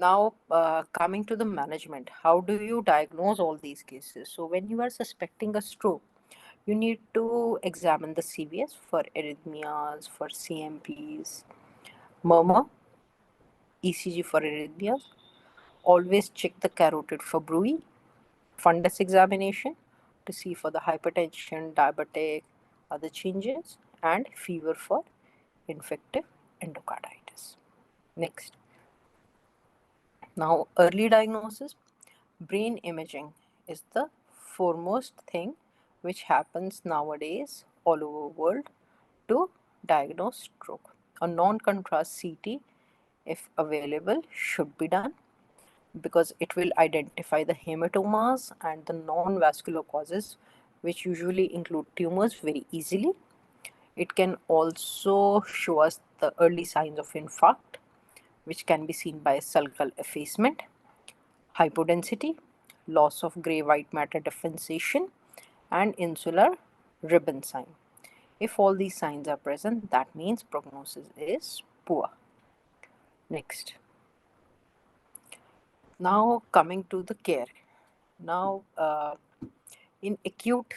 Now, coming to the management, how do you diagnose all these cases? So, when you are suspecting a stroke, you need to examine the CVS for arrhythmias, for CMPs, murmur, ECG for arrhythmias. Always check the carotid for bruit, fundus examination to see for the hypertension, diabetic, other changes, and fever for infective endocarditis. Next, now early diagnosis, brain imaging is the foremost thing which happens nowadays all over the world to diagnose stroke. A non-contrast CT, if available, should be done because it will identify the hematomas and the non-vascular causes, which usually include tumors, very easily. It can also show us the early signs of infarct, which can be seen by sulcal effacement, hypodensity, loss of gray white matter differentiation, and insular ribbon sign. If all these signs are present, that means prognosis is poor. Next. Now coming to the care. Now, in acute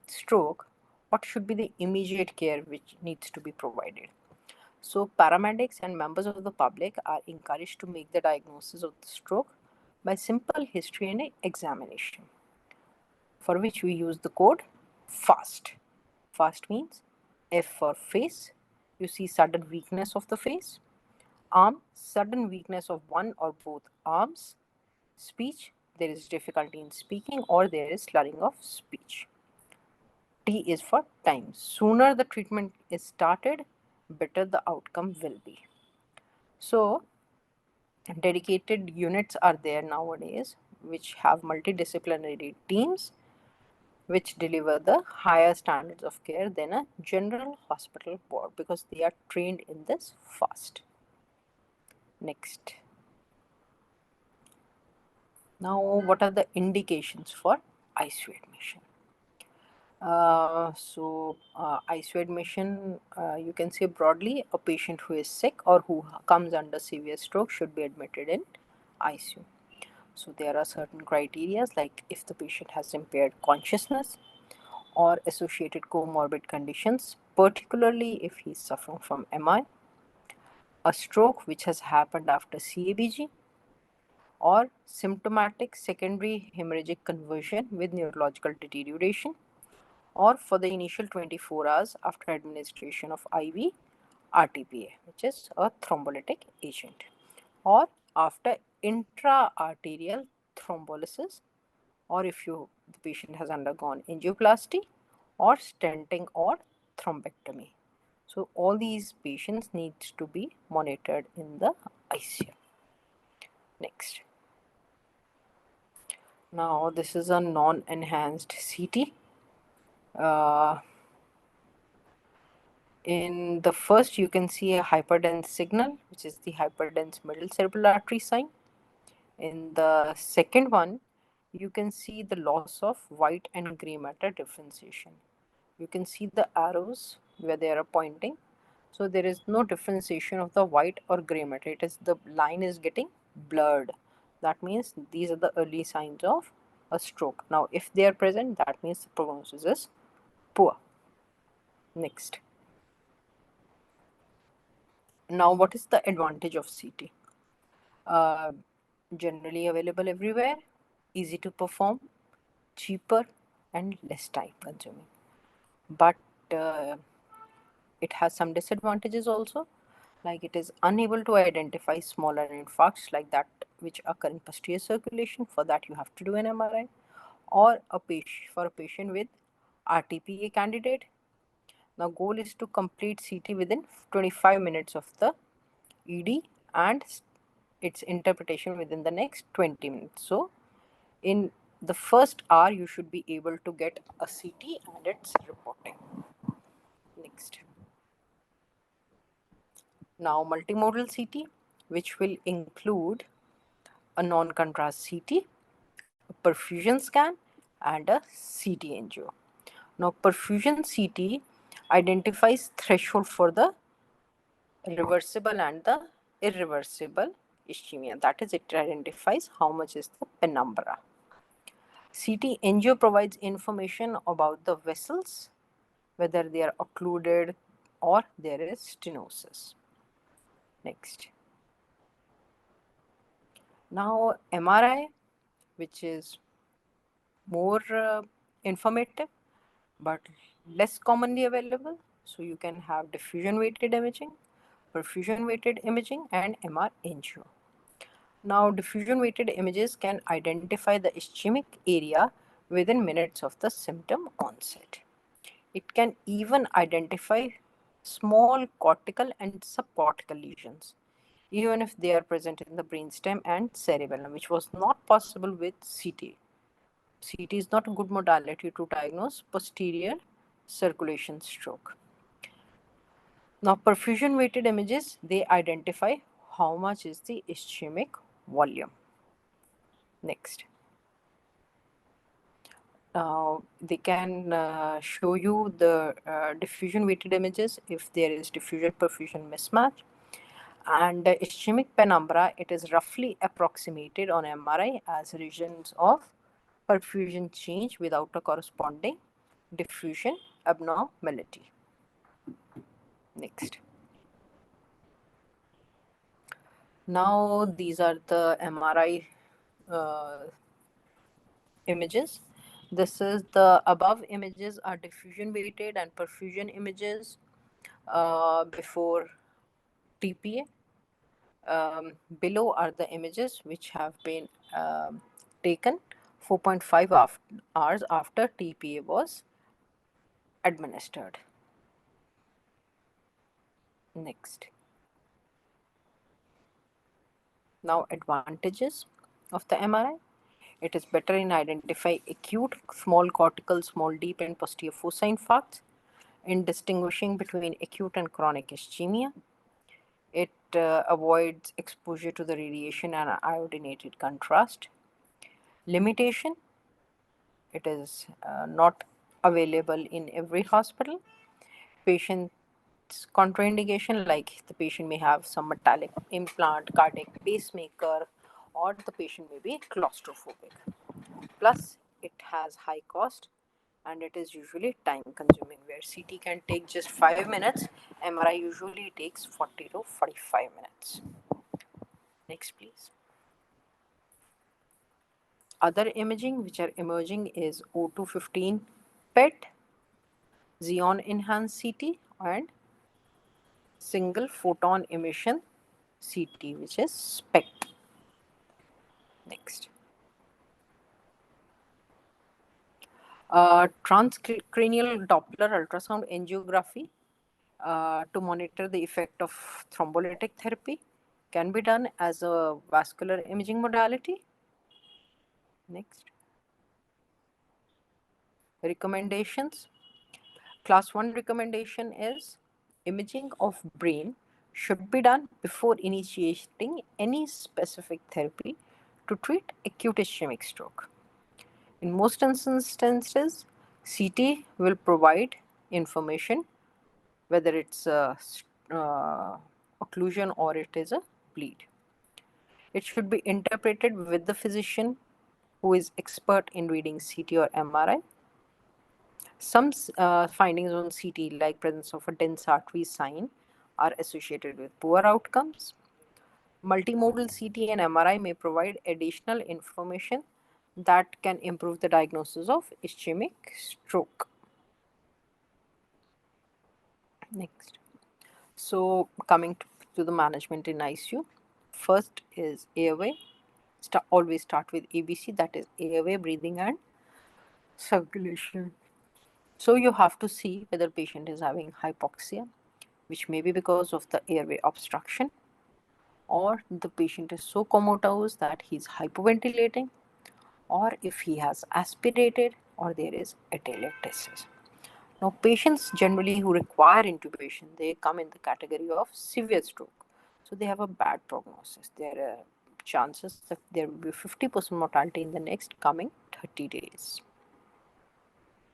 stroke, what should be the immediate care which needs to be provided? So, paramedics and members of the public are encouraged to make the diagnosis of the stroke by simple history and examination, for which we use the code FAST. FAST means F for face, you see sudden weakness of the face, arm, sudden weakness of one or both arms, speech, there is difficulty in speaking or there is slurring of speech. T is for time. Sooner the treatment is started, better the outcome will be. So, dedicated units are there nowadays which have multidisciplinary teams which deliver the higher standards of care than a general hospital ward because they are trained in this fast. Next. Now, what are the indications for ICU admission? ICU admission, you can say broadly, a patient who is sick or who comes under severe stroke should be admitted in ICU. So there are certain criteria like if the patient has impaired consciousness or associated comorbid conditions, particularly if he is suffering from MI, a stroke which has happened after CABG, or symptomatic secondary hemorrhagic conversion with neurological deterioration, or for the initial 24 hours after administration of IV RTPA, which is a thrombolytic agent, or after intra-arterial thrombolysis, or if the patient has undergone angioplasty or stenting or thrombectomy. So all these patients need to be monitored in the ICU. Next. Now this is a non-enhanced CT. In the first, you can see a hyperdense signal, which is the hyperdense middle cerebral artery sign. In the second one, you can see the loss of white and gray matter differentiation. You can see the arrows where they are pointing. So there is no differentiation of the white or gray matter. It is the line is getting blurred. That means these are the early signs of a stroke. Now, if they are present, that means the prognosis is poor. Next. Now, what is the advantage of CT? Generally available everywhere, easy to perform, cheaper, and less time consuming. But it has some disadvantages also, like it is unable to identify smaller infarcts like that which occur in posterior circulation. For that, you have to do an MRI, or for a patient with RTPA candidate. Now, goal is to complete CT within 25 minutes of the ED and its interpretation within the next 20 minutes. So, in the first hour, you should be able to get a CT and its reporting. Next. Now, multimodal CT, which will include a non-contrast CT, a perfusion scan, and a CT angio. Now, perfusion CT identifies threshold for the reversible and the irreversible ischemia. That is, it identifies how much is the penumbra. CT angio provides information about the vessels, whether they are occluded or there is stenosis. Next. Now MRI, which is more informative but less commonly available. So you can have diffusion weighted imaging, perfusion weighted imaging, and MR angio. Now diffusion weighted images can identify the ischemic area within minutes of the symptom onset. It can even identify small cortical and subcortical lesions, even if they are present in the brainstem and cerebellum, which was not possible with CT. CT is not a good modality to diagnose posterior circulation stroke. Now, perfusion weighted images, they identify how much is the ischemic volume. Next. They can show you the diffusion weighted images if there is diffusion perfusion mismatch. And the ischemic penumbra, it is roughly approximated on MRI as regions of perfusion change without a corresponding diffusion abnormality. Next. Now these are the MRI images. This is the above images are diffusion weighted and perfusion images before TPA. Below are the images which have been taken 4.5 hours after TPA was administered. Next. Now advantages of the MRI. It is better in identifying acute small cortical, small deep and posterior foci infarcts, in distinguishing between acute and chronic ischemia. It avoids exposure to the radiation and iodinated contrast. Limitation, it is not available in every hospital. Patient's contraindication, like the patient may have some metallic implant, cardiac pacemaker, or the patient may be claustrophobic. Plus, it has high cost and it is usually time consuming, where CT can take just 5 minutes, MRI usually takes 40 to 45 minutes. Next, please. Other imaging which are emerging is O215 PET, Xeon enhanced CT, and single photon emission CT, which is SPECT. Next. Transcranial Doppler ultrasound angiography to monitor the effect of thrombolytic therapy can be done as a vascular imaging modality. Next. Recommendations. Class 1 recommendation is imaging of brain should be done before initiating any specific therapy to treat acute ischemic stroke. In most instances, CT will provide information whether it's a occlusion or it is a bleed. It should be interpreted with the physician who is expert in reading CT or MRI. Some findings on CT, like presence of a dense artery sign, are associated with poor outcomes. Multimodal CT and MRI may provide additional information that can improve the diagnosis of ischemic stroke. Next. So, coming to the management in ICU, first is airway. Always start with ABC, that is airway, breathing, and circulation. So, you have to see whether patient is having hypoxia, which may be because of the airway obstruction, or the patient is so comatose that he's hypoventilating, or if he has aspirated, or there is atelectasis. Now, patients generally who require intubation, they come in the category of severe stroke. So they have a bad prognosis. There are chances that there will be 50% mortality in the next coming 30 days.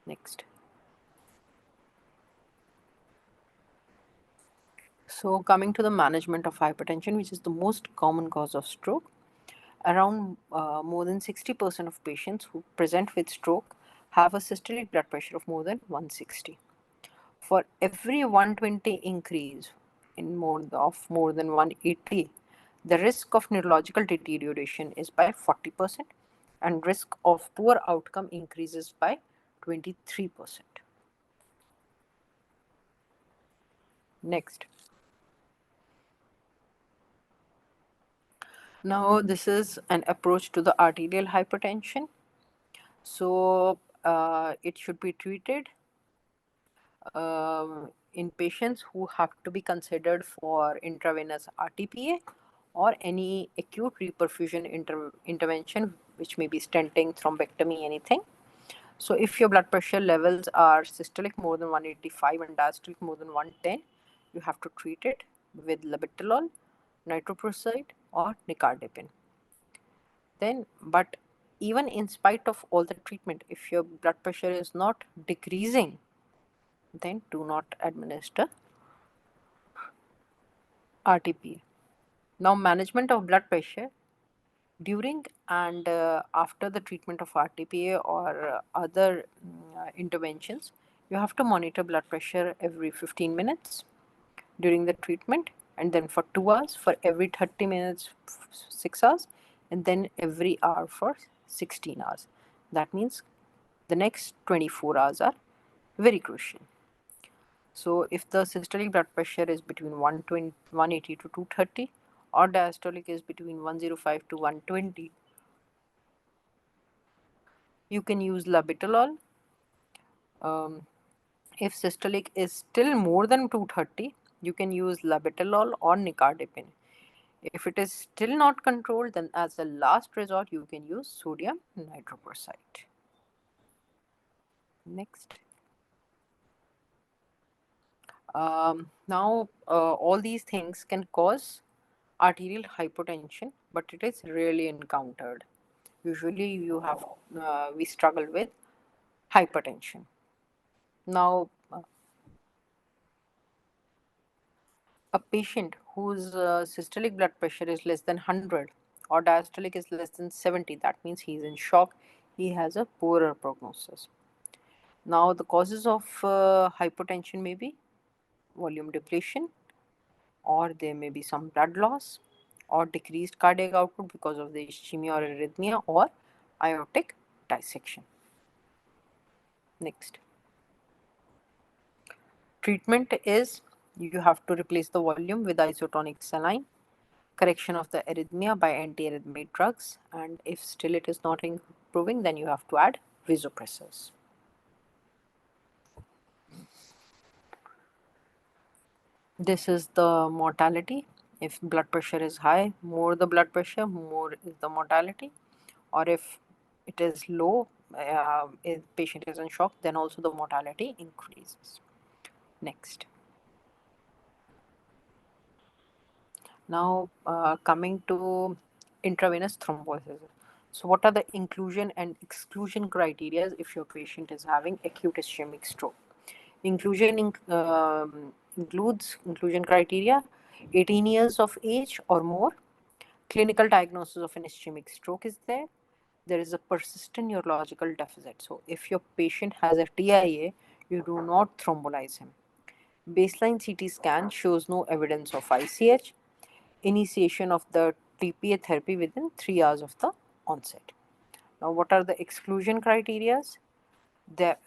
Next. So coming to the management of hypertension, which is the most common cause of stroke, around more than 60% of patients who present with stroke have a systolic blood pressure of more than 160. For every 120 increase in more than 180, the risk of neurological deterioration is by 40% and risk of poor outcome increases by 23%. Next. Now this is an approach to the arterial hypertension. So it should be treated in patients who have to be considered for intravenous RTPA or any acute reperfusion intervention, which may be stenting, thrombectomy, anything. So if your blood pressure levels are systolic more than 185 and diastolic more than 110, you have to treat it with labetalol, nitroprusside, or nicardipine. Then, but even in spite of all the treatment, if your blood pressure is not decreasing, then do not administer RTPA. Now, management of blood pressure during and after the treatment of RTPA or other interventions, you have to monitor blood pressure every 15 minutes during the treatment, and then for 2 hours, for every 30 minutes, 6 hours, and then every hour for 16 hours. That means the next 24 hours are very crucial. So if the systolic blood pressure is between 120, 180 to 230, or diastolic is between 105 to 120, you can use labetalol. If systolic is still more than 230, you can use labetalol or nicardipine. If it is still not controlled, then as a last resort, you can use sodium nitroprusside. Next. Now, all these things can cause arterial hypotension, but it is rarely encountered. Usually, we struggle with hypertension. Now, a patient whose systolic blood pressure is less than 100 or diastolic is less than 70, that means he is in shock. He has a poorer prognosis. Now, the causes of hypotension may be volume depletion, or there may be some blood loss, or decreased cardiac output because of the ischemia or arrhythmia, or aortic dissection. Next. Treatment is you have to replace the volume with isotonic saline, correction of the arrhythmia by antiarrhythmic drugs, and if still it is not improving, then you have to add vasopressors. This is the mortality. If blood pressure is high, more the blood pressure, more is the mortality. Or if it is low, if patient is in shock, then also the mortality increases. Next. Now, coming to intravenous thrombosis. So, what are the inclusion and exclusion criteria if your patient is having acute ischemic stroke? Inclusion includes inclusion criteria 18 years of age or more, clinical diagnosis of an ischemic stroke is there. There is a persistent neurological deficit. So, if your patient has a TIA, you do not thrombolize him. Baseline CT scan shows no evidence of ICH. Initiation of the TPA therapy within 3 hours of the onset. Now, what are the exclusion criteria? There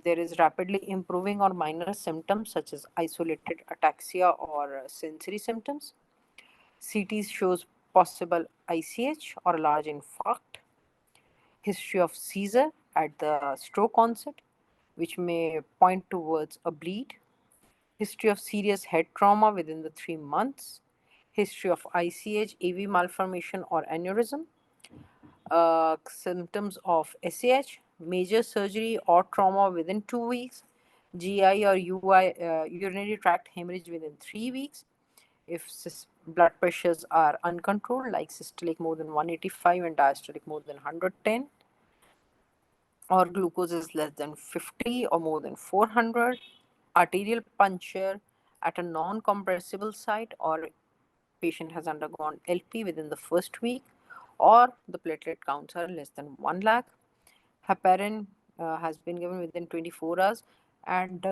is rapidly improving or minor symptoms such as isolated ataxia or sensory symptoms. CT shows possible ICH or large infarct. History of seizure at the stroke onset, which may point towards a bleed. History of serious head trauma within the 3 months. History of ICH, AV malformation or aneurysm. Symptoms of SAH, major surgery or trauma within 2 weeks. GI or urinary tract hemorrhage within 3 weeks. If blood pressures are uncontrolled, like systolic more than 185 and diastolic more than 110, or glucose is less than 50 or more than 400, arterial puncture at a non-compressible site, or patient has undergone LP within the first week, or the platelet counts are less than 1 lakh. Heparin has been given within 24 hours, and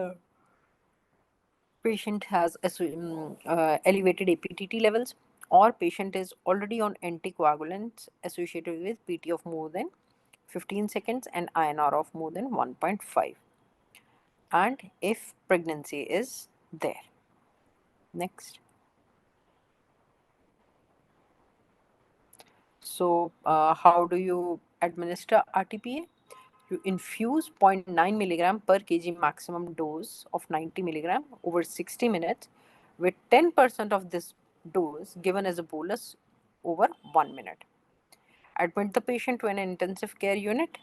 patient has elevated APTT levels, or patient is already on anticoagulants associated with PT of more than 15 seconds and INR of more than 1.5, and if pregnancy is there. Next. So, how do you administer RTPA? You infuse zero point 0.9 milligram per kg maximum dose of 90 milligram over 60 minutes, with 10% of this dose given as a bolus over 1 minute. Admit the patient to an intensive care unit.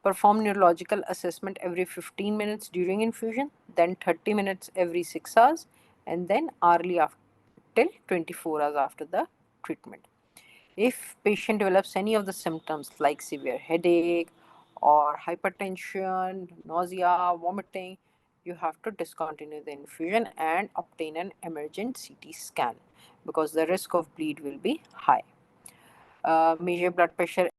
Perform neurological assessment every 15 minutes during infusion, then 30 minutes every 6 hours, and then hourly after, till 24 hours after the treatment. If patient develops any of the symptoms like severe headache or hypertension, nausea, vomiting, you have to discontinue the infusion and obtain an emergent CT scan, because the risk of bleed will be high. Measure blood pressure